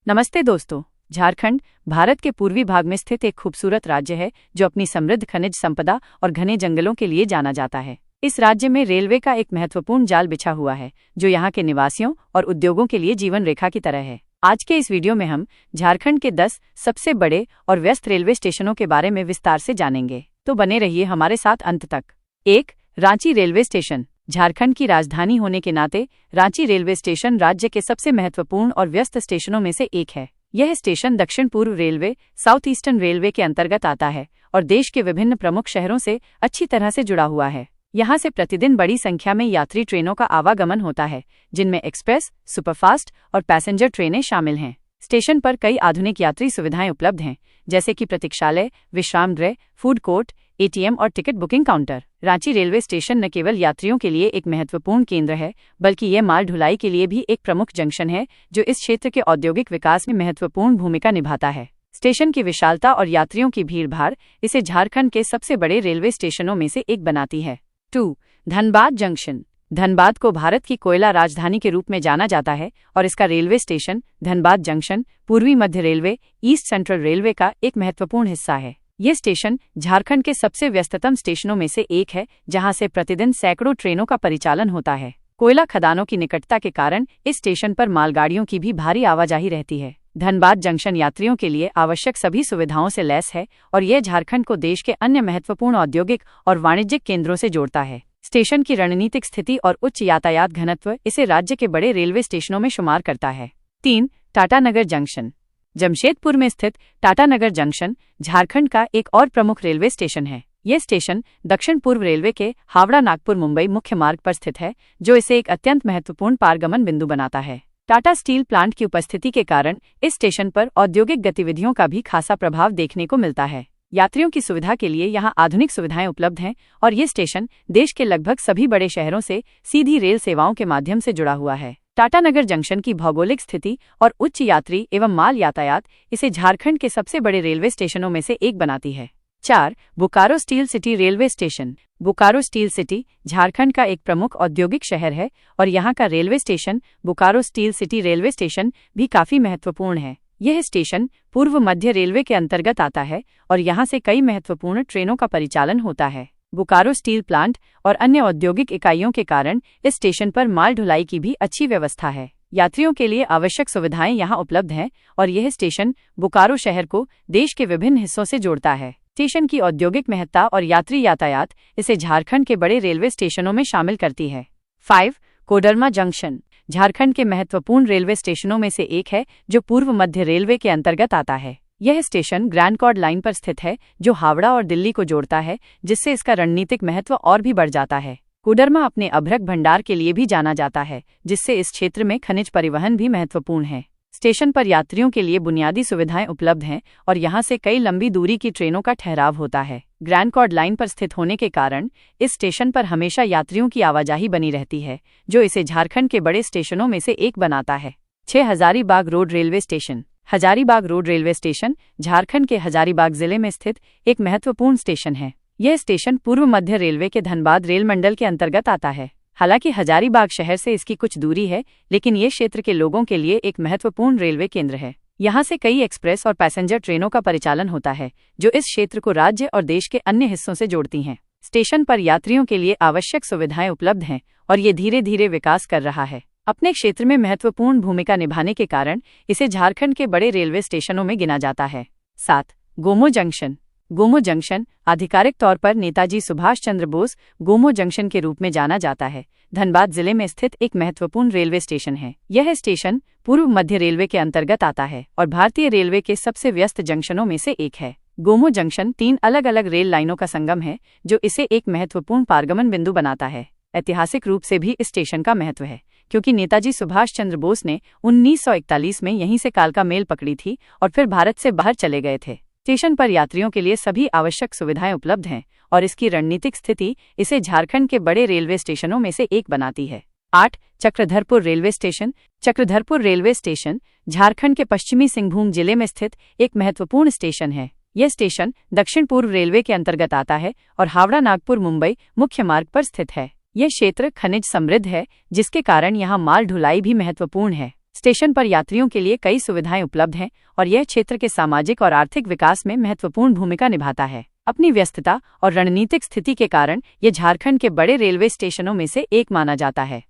नमस्ते दोस्तों। झारखंड भारत के पूर्वी भाग में स्थित एक खूबसूरत राज्य है जो अपनी समृद्ध खनिज संपदा और घने जंगलों के लिए जाना जाता है। इस राज्य में रेलवे का एक महत्वपूर्ण जाल बिछा हुआ है जो यहाँ के निवासियों और उद्योगों के लिए जीवन रेखा की तरह है। आज के इस वीडियो में हम झारखंड के 10 सबसे बड़े और व्यस्त रेलवे स्टेशनों के बारे में विस्तार से जानेंगे, तो बने रहिए हमारे साथ अंत तक। 1. Ranchi railway station. झारखंड की राजधानी होने के नाते रांची रेलवे स्टेशन राज्य के सबसे महत्वपूर्ण और व्यस्त स्टेशनों में से एक है। यह स्टेशन दक्षिण पूर्व रेलवे साउथ ईस्टर्न रेलवे के अंतर्गत आता है और देश के विभिन्न प्रमुख शहरों से अच्छी तरह से जुड़ा हुआ है। यहाँ से प्रतिदिन बड़ी संख्या में यात्री ट्रेनों का आवागमन होता है, जिनमें एक्सप्रेस, सुपरफास्ट और पैसेंजर ट्रेनें शामिल हैं। स्टेशन पर कई आधुनिक यात्री सुविधाएं उपलब्ध हैं, जैसे कि प्रतीक्षालय, विश्राम गृह, फूड कोर्ट, एटीएम और ticket booking counter. Ranchi railway station न केवल यात्रियों के लिए एक महत्वपूर्ण केंद्र है, बल्कि यह माल ढुलाई के लिए भी एक प्रमुख जंक्शन है जो इस क्षेत्र के औद्योगिक विकास में महत्वपूर्ण भूमिका निभाता है। स्टेशन की विशालता और यात्रियों की भीड़भाड़ इसे झारखंड के सबसे बड़े रेलवे स्टेशनों में से एक बनाती है। 2. धनबाद जंक्शन। धनबाद को भारत की कोयला राजधानी के रूप में जाना जाता है और इसका रेलवे स्टेशन धनबाद जंक्शन पूर्वी मध्य रेलवे ईस्ट सेंट्रल रेलवे का एक महत्वपूर्ण हिस्सा है। ये स्टेशन झारखंड के सबसे व्यस्ततम स्टेशनों में से एक है, जहां से प्रतिदिन सैकड़ों ट्रेनों का परिचालन होता है। कोयला खदानों की निकटता के कारण इस स्टेशन पर मालगाड़ियों की भी भारी आवाजाही रहती है। धनबाद जंक्शन यात्रियों के लिए आवश्यक सभी सुविधाओं से लैस है और यह झारखंड को देश के अन्य महत्वपूर्ण औद्योगिक और वाणिज्यिक केंद्रों से जोड़ता है। स्टेशन की रणनीतिक स्थिति और उच्च यातायात घनत्व इसे राज्य के बड़े रेलवे स्टेशनों में शुमार करता है। 3. टाटानगर जंक्शन। जमशेदपुर में स्थित टाटानगर जंक्शन झारखंड का एक और प्रमुख रेलवे स्टेशन है। यह स्टेशन दक्षिण पूर्व रेलवे के हावड़ा नागपुर मुंबई मुख्य मार्ग पर स्थित है, जो इसे एक अत्यंत महत्वपूर्ण पारगमन बिंदु बनाता है। टाटा स्टील प्लांट की उपस्थिति के कारण इस स्टेशन पर औद्योगिक गतिविधियों का भी खासा प्रभाव देखने को मिलता है। यात्रियों की सुविधा के लिए यहाँ आधुनिक सुविधाएं उपलब्ध हैं और ये स्टेशन देश के लगभग सभी बड़े शहरों से सीधी रेल सेवाओं के माध्यम से जुड़ा हुआ है। टाटानगर जंक्शन की भौगोलिक स्थिति और उच्च यात्री एवं माल यातायात इसे झारखंड के सबसे बड़े रेलवे स्टेशनों में से एक बनाती है। 4. Bokaro steel city railway station. Bokaro steel city Jharkhand का एक प्रमुख औद्योगिक शहर है और यहाँ का railway station Bokaro steel city railway station भी काफी महत्वपूर्ण है। यह स्टेशन पूर्व मध्य रेलवे के अंतर्गत आता है और यहाँ से कई महत्वपूर्ण ट्रेनों का परिचालन होता है। बोकारो स्टील प्लांट और अन्य औद्योगिक इकाइयों के कारण इस स्टेशन पर माल ढुलाई की भी अच्छी व्यवस्था है। यात्रियों के लिए आवश्यक सुविधाएं यहाँ उपलब्ध हैं और यह स्टेशन बोकारो शहर को देश के विभिन्न हिस्सों से जोड़ता है। स्टेशन की औद्योगिक महत्ता और यात्री यातायात इसे झारखंड के बड़े रेलवे स्टेशनों में शामिल करती है। 5. कोडरमा जंक्शन। झारखंड के महत्वपूर्ण रेलवे स्टेशनों में से एक है जो पूर्व मध्य रेलवे के अंतर्गत आता है। यह स्टेशन ग्रैंड कॉर्ड लाइन पर स्थित है जो हावड़ा और दिल्ली को जोड़ता है, जिससे इसका रणनीतिक महत्व और भी बढ़ जाता है। कोडरमा अपने अभ्रक भंडार के लिए भी जाना जाता है, जिससे इस क्षेत्र में खनिज परिवहन भी महत्वपूर्ण है। स्टेशन पर यात्रियों के लिए बुनियादी सुविधाएं उपलब्ध हैं और यहाँ से कई लंबी दूरी की ट्रेनों का ठहराव होता है। ग्रैंड कॉर्ड लाइन पर स्थित होने के कारण इस स्टेशन पर हमेशा यात्रियों की आवाजाही बनी रहती है, जो इसे झारखंड के बड़े स्टेशनों में से एक बनाता है। 6. Hazaribagh road railway station. Hazaribagh road railway station Jharkhand के हजारीबाग जिले में स्थित एक महत्वपूर्ण स्टेशन है। यह स्टेशन पूर्व मध्य रेलवे के धनबाद रेल मंडल के अंतर्गत आता है। हालांकि हजारीबाग शहर से इसकी कुछ दूरी है, लेकिन ये क्षेत्र के लोगों के लिए एक महत्वपूर्ण रेलवे केंद्र है। यहाँ से कई एक्सप्रेस और पैसेंजर ट्रेनों का परिचालन होता है, जो इस क्षेत्र को राज्य और देश के अन्य हिस्सों से जोड़ती हैं। स्टेशन पर यात्रियों के लिए आवश्यक सुविधाएं उपलब्ध हैं और ये धीरे धीरे विकास कर रहा है। अपने क्षेत्र में महत्वपूर्ण भूमिका निभाने के कारण इसे झारखंड के बड़े रेलवे स्टेशनों में गिना जाता है। 7. गोमो जंक्शन। गोमो जंक्शन आधिकारिक तौर पर नेताजी सुभाष चंद्र बोस गोमो जंक्शन के रूप में जाना जाता है। धनबाद जिले में स्थित एक महत्वपूर्ण रेलवे स्टेशन है। यह स्टेशन पूर्व मध्य रेलवे के अंतर्गत आता है और भारतीय रेलवे के सबसे व्यस्त जंक्शनों में से एक है। गोमो जंक्शन 3 अलग अलग रेल लाइनों का संगम है, जो इसे एक महत्वपूर्ण पारगमन बिंदु बनाता है। ऐतिहासिक रूप से भी इस स्टेशन का महत्व है, क्योंकि नेताजी सुभाष चंद्र बोस ने 1941 में यहीं से कालका मेल पकड़ी थी और फिर भारत से बाहर चले गए थे। स्टेशन पर यात्रियों के लिए सभी आवश्यक सुविधाएं उपलब्ध हैं और इसकी रणनीतिक स्थिति इसे झारखंड के बड़े रेलवे स्टेशनों में से एक बनाती है। 8. Chakradharpur railway station. Chakradharpur railway station Jharkhand के पश्चिमी सिंहभूम जिले में स्थित एक महत्वपूर्ण स्टेशन है। यह स्टेशन दक्षिण पूर्व रेलवे के अंतर्गत आता है और हावड़ा नागपुर मुंबई मुख्य मार्ग पर स्थित है। यह क्षेत्र खनिज समृद्ध है, जिसके कारण यहाँ माल ढुलाई भी महत्वपूर्ण है। स्टेशन पर यात्रियों के लिए कई सुविधाएं उपलब्ध हैं और यह क्षेत्र के सामाजिक और आर्थिक विकास में महत्वपूर्ण भूमिका निभाता है। अपनी व्यस्तता और रणनीतिक स्थिति के कारण यह झारखंड के बड़े रेलवे स्टेशनों में से एक माना जाता है।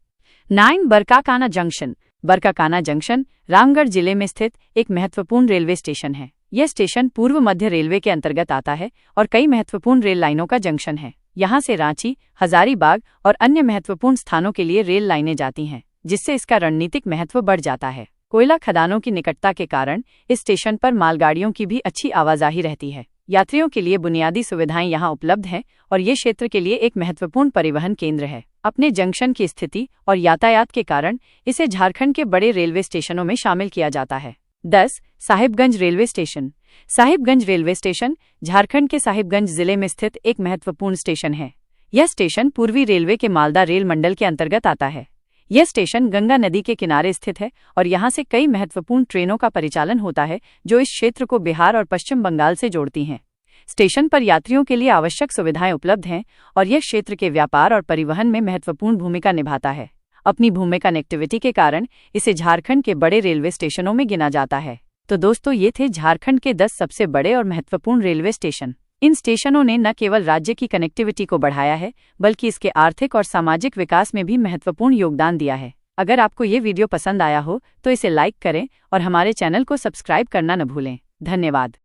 9 बरकाकाना जंक्शन। बरकाकाना जंक्शन रामगढ़ जिले में स्थित एक महत्वपूर्ण रेलवे स्टेशन है। यह स्टेशन पूर्व मध्य रेलवे के अंतर्गत आता है और कई महत्वपूर्ण रेल लाइनों का जंक्शन है। यहाँ से रांची, हजारीबाग और अन्य महत्वपूर्ण स्थानों के लिए रेल लाइनें जाती हैं, जिससे इसका रणनीतिक महत्व बढ़ जाता है। कोयला खदानों की निकटता के कारण इस स्टेशन पर मालगाड़ियों की भी अच्छी आवाजाही रहती है। यात्रियों के लिए बुनियादी सुविधाएं यहाँ उपलब्ध हैं और ये क्षेत्र के लिए एक महत्वपूर्ण परिवहन केंद्र है। अपने जंक्शन की स्थिति और यातायात के कारण इसे झारखंड के बड़े रेलवे स्टेशनों में शामिल किया जाता है। 10 Sahibganj railway station. Sahibganj railway station Jharkhand के साहिबगंज जिले में स्थित एक महत्वपूर्ण स्टेशन है। यह स्टेशन पूर्वी रेलवे के मालदा रेल मंडल के अंतर्गत आता है। यह स्टेशन गंगा नदी के किनारे स्थित है और यहाँ से कई महत्वपूर्ण ट्रेनों का परिचालन होता है, जो इस क्षेत्र को बिहार और पश्चिम बंगाल से जोड़ती हैं। स्टेशन पर यात्रियों के लिए आवश्यक सुविधाएं उपलब्ध हैं और यह क्षेत्र के व्यापार और परिवहन में महत्वपूर्ण भूमिका निभाता है। अपनी भूमि कनेक्टिविटी के कारण इसे झारखंड के बड़े रेलवे स्टेशनों में गिना जाता है। तो दोस्तों, ये थे झारखंड के 10 सबसे बड़े और महत्वपूर्ण रेलवे स्टेशन। इन स्टेशनों ने न केवल राज्य की कनेक्टिविटी को बढ़ाया है, बल्कि इसके आर्थिक और सामाजिक विकास में भी महत्वपूर्ण योगदान दिया है। अगर आपको ये वीडियो पसंद आया हो तो इसे लाइक करें और हमारे चैनल को सब्सक्राइब करना न भूलें। धन्यवाद।